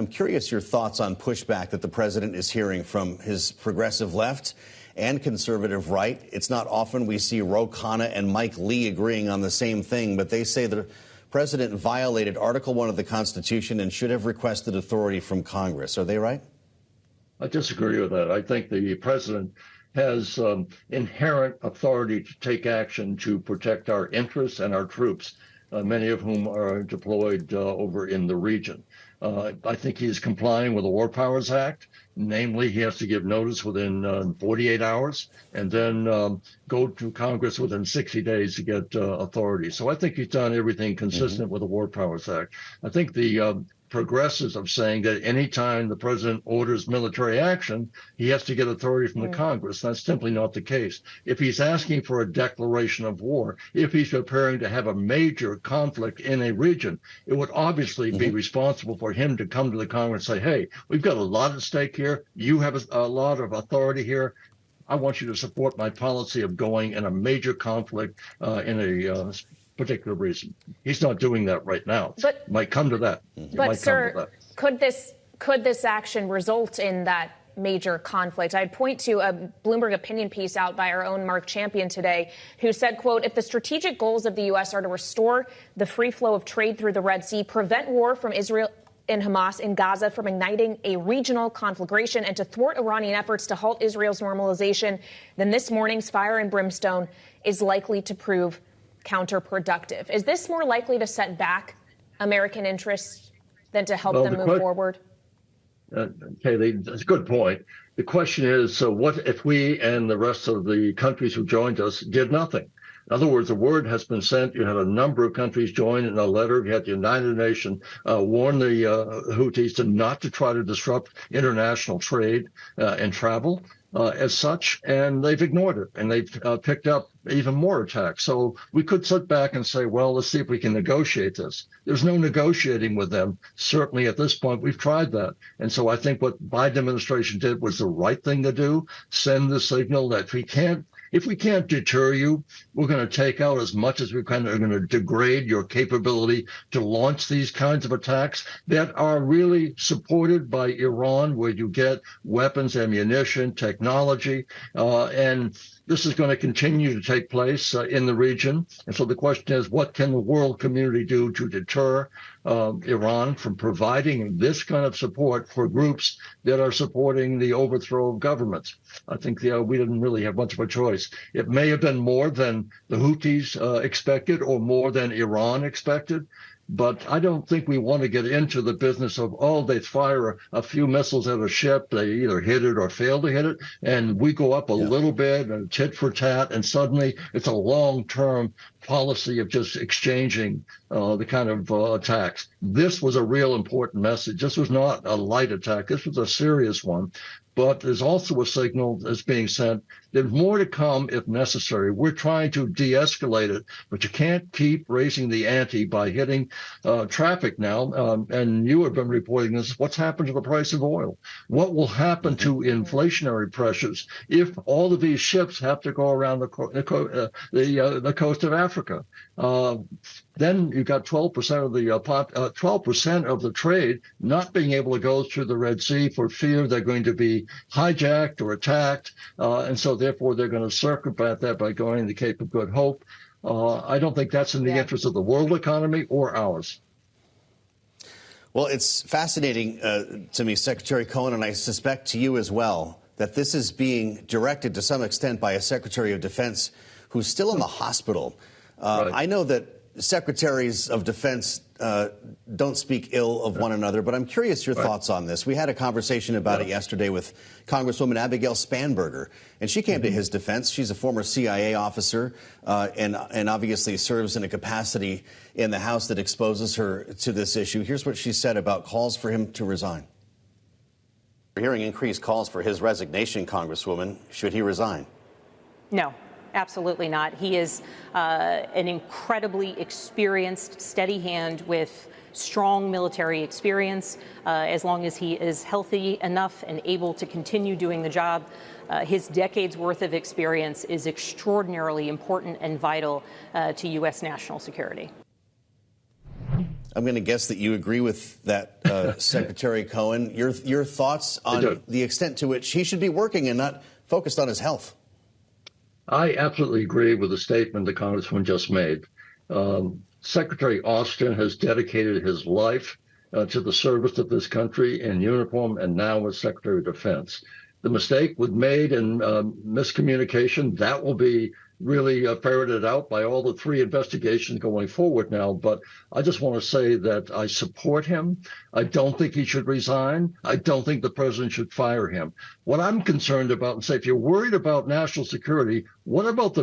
I'm curious your thoughts on pushback that the president is hearing from his progressive left and conservative right. It's not often we see Ro Khanna and Mike Lee agreeing on the same thing, but they say the president violated Article 1 of the Constitution and should have requested authority from Congress. Are they right? I disagree with that. I think the president has inherent authority to take action to protect our interests and our troops, many of whom are deployed over in the region. I think he's complying with the War Powers Act. Namely, he has to give notice within 48 hours and then go to Congress within 60 days to get authority. So I think he's done everything consistent with the War Powers Act. I think the progressives of saying that anytime the president orders military action, he has to get authority from the Congress. That's simply not the case. If he's asking for a declaration of war, if he's preparing to have a major conflict in a region, it would obviously be responsible for him to come to the Congress and say, hey, we've got a lot at stake here. You have a lot of authority here. I want you to support my policy of going in a major conflict in a particular reason. He's not doing that right now. But might come to that. But sir, could this action result in that major conflict? I'd point to a Bloomberg opinion piece out by our own Mark Champion today, who said, quote, if the strategic goals of the U.S. are to restore the free flow of trade through the Red Sea, prevent war from Israel and Hamas in Gaza from igniting a regional conflagration, and to thwart Iranian efforts to halt Israel's normalization, then this morning's fire and brimstone is likely to prove counterproductive. Is this more likely to set back American interests than to help them move forward? Kailey, that's a good point. The question is, so what if we and the rest of the countries who joined us did nothing? In other words, the word has been sent. You had a number of countries join in a letter. You had the United Nations warn the Houthis not to try to disrupt international trade and travel as such, and they've ignored it, and they've picked up even more attacks. So we could sit back and say, well, let's see if we can negotiate this. There's no negotiating with them. Certainly at this point, we've tried that. And so I think what Biden administration did was the right thing to do, send the signal that if we can't deter you, we're going to take out as much as we can. We're going to degrade your capability to launch these kinds of attacks that are really supported by Iran, where you get weapons, ammunition, technology, and this is going to continue to take place in the region. And so the question is, what can the world community do to deter Iran from providing this kind of support for groups that are supporting the overthrow of governments? I think we didn't really have much of a choice. It may have been more than the Houthis expected or more than Iran expected. But I don't think we want to get into the business of, they fire a few missiles at a ship, they either hit it or fail to hit it, and we go up a little bit and tit for tat, and suddenly it's a long-term policy of just exchanging the kind of attacks. This was a real important message. This was not a light attack. This was a serious one. But there's also a signal that's being sent. There's more to come if necessary. We're trying to de-escalate it, but you can't keep raising the ante by hitting traffic now. And you have been reporting this. What's happened to the price of oil? What will happen to inflationary pressures if all of these ships have to go around the coast of Africa? Then you've got 12% of the 12% of the trade not being able to go through the Red Sea for fear they're going to be hijacked or attacked, and so therefore they're going to circumvent that by going to the Cape of Good Hope. I don't think that's in the interest of the world economy or ours. Well, it's fascinating to me, Secretary Cohen, and I suspect to you as well, that this is being directed to some extent by a Secretary of Defense who's still in the hospital. Right. I know that secretaries of defense don't speak ill of one another, but I'm curious your thoughts on this. We had a conversation about it yesterday with Congresswoman Abigail Spanberger, and she came to his defense. She's a former CIA officer and obviously serves in a capacity in the House that exposes her to this issue. Here's what she said about calls for him to resign. We're hearing increased calls for his resignation, Congresswoman. Should he resign? No. Absolutely not. He is an incredibly experienced, steady hand with strong military experience. As long as he is healthy enough and able to continue doing the job, his decades worth of experience is extraordinarily important and vital to U.S. national security. I'm going to guess that you agree with that, Secretary Cohen. Your thoughts on the extent to which he should be working and not focused on his health? I absolutely agree with the statement the Congressman just made. Secretary Austin has dedicated his life to the service of this country in uniform and now as Secretary of Defense. The mistake was made in miscommunication. That will be really ferreted out by all the three investigations going forward now. But I just want to say that I support him. I don't think he should resign. I don't think the president should fire him. What I'm concerned about, and say, if you're worried about national security, what about the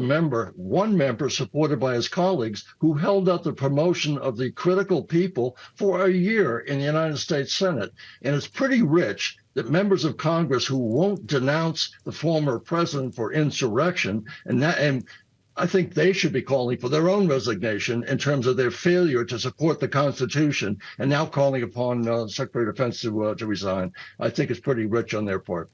one member supported by his colleagues who held up the promotion of the critical people for a year in the United States Senate? And it's pretty rich that members of Congress who won't denounce the former president for insurrection, and I think they should be calling for their own resignation in terms of their failure to support the Constitution, and now calling upon Secretary of Defense to resign. I think it's pretty rich on their part.